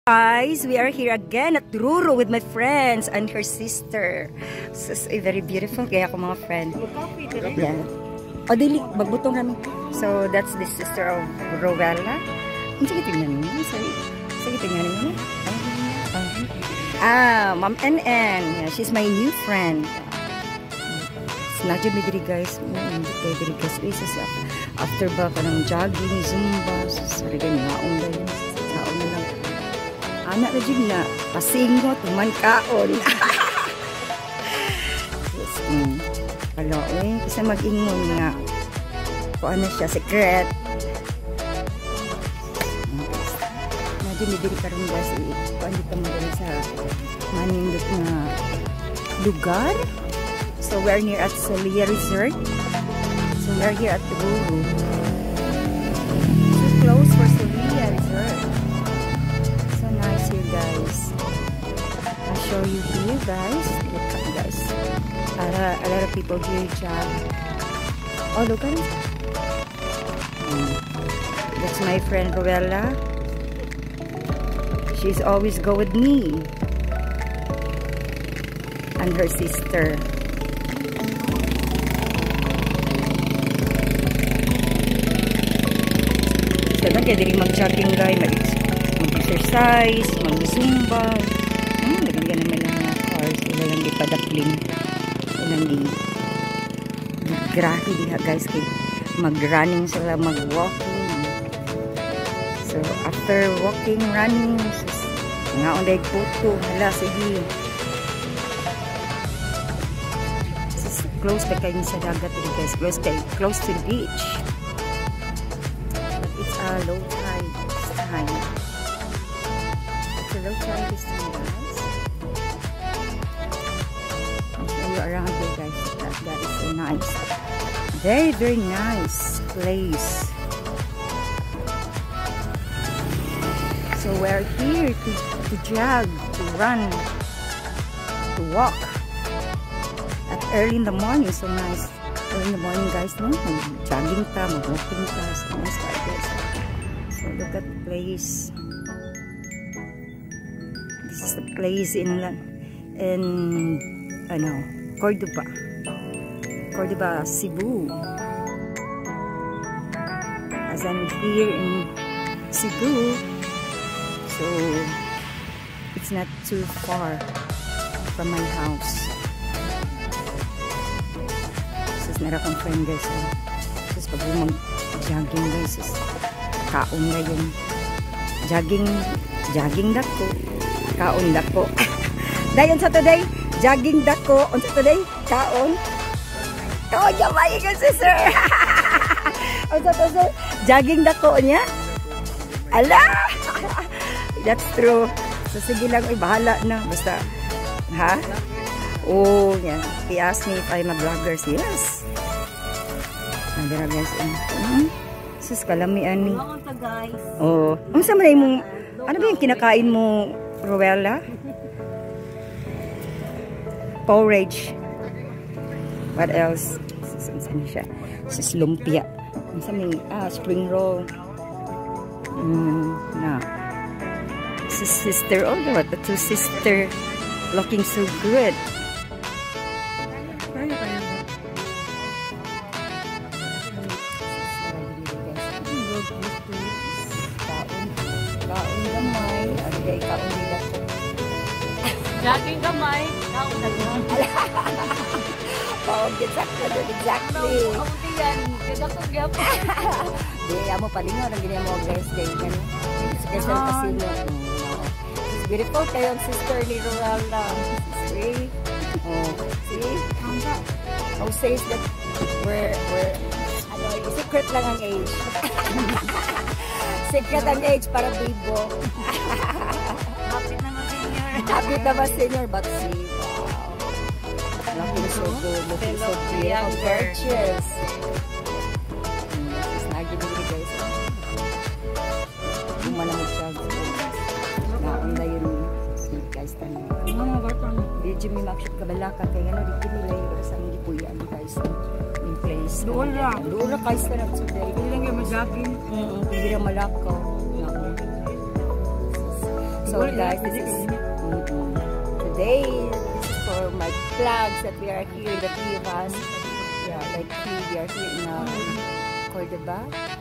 Guys, we are here again at Ruru with my friends and her sister. This is a very beautiful kaya ako mga friend. Yeah. O dili, magbutong kami. So that's the sister of Rowella. Sige tingnan niyo. Sige tingnan niyo. Ma'am NN. Yeah, she's my new friend. Snadyo mi diri guys. Kay diri guys. After ba ka ng jogging, zumba, sorry ganyan naong dahil. Naong na lang. Anak na dyan na, pasingot, mankaon. Yes, pala, kasi mag-ingon nga. Kung ano siya, secret. Medyo may diri karoon guys, kung ano ka magaling sa manindot na lugar. So, we're near at Solia Resort. So, we're here at Ruru. So, close for Solia Resort. Here guys, I'll show you here guys. Look at guys, a lot of people here jog. Oh look at it. That's my friend Rowella. She's always go with me and her sister. Sabi kaya diri mag-jogging guys, mag-exercise, mag-zumba. Nagigyan naman ng mga cars. Wala lang di padapling. Wala lang di grahe diha guys. Mag-running sila, mag-walking. So, after walking, running, nga unday puto. Hala, sige. Close pa kayo sa dagat guys. Close to the beach. But it's a low tide time. Low tide this time guys. I'll show you around here guys. That is so nice. Very very nice place. So we're here to jog, to run, to walk at early in the morning. So nice. Early in the morning guys, no? Jogging ta, mag-walking ta. So nice guys. So look at the place. This is the place in Cordoba, Cebu. As I'm here in Cebu, so it's not too far from my house. This is not akong friend guys. This is pag mag-jogging guys. Kaon na yun. Jogging dako. Kaon dako. Dayon sa today, jogging dako. On sa today, kaon. Kaon niya maigan si sir. On sa today, jogging dako niya. Ala! That's true. So sige lang, bahala na. Basta, ha? Oh, yan. He asked me if I'm a vlogger. Yes. Nandara guys. Sus, kalamian ni. Oh. Ang samanay mong, ano ba yung kinakain mo, Rowella? Porridge. What else? Saan siya? Sis lumpia. Spring roll. Na. Sis sister. Oh, what? The two sister looking so good. Jogging gamay, kaon daghan. Oh, exactly. Kaunti yan, kada ko gyapon. Di amo palingaw ang ginaya mo guys kay kani. Special kasi mo. It's beautiful kayo ang sister ni Rowella. See? Oh, see? Oh, says that we're secret lang ang age. Secret ang age para bibo. Happy naman senior, but see, wow. Looking so good, looking so beautiful, gorgeous. Snaggy dito guys. Bumalang siya. Naon na yun guys. Medyo may makshot kabalaka. Kaya nga dito nila yung sa mga gipuyan guys. In place. Doon na guys na today. Hindi lang yung mag-jogging. Hindi lang malakaw. So guys, this is today. This is for my vlogs that we are here, the three of us. Yeah, like we are here in Cordoba.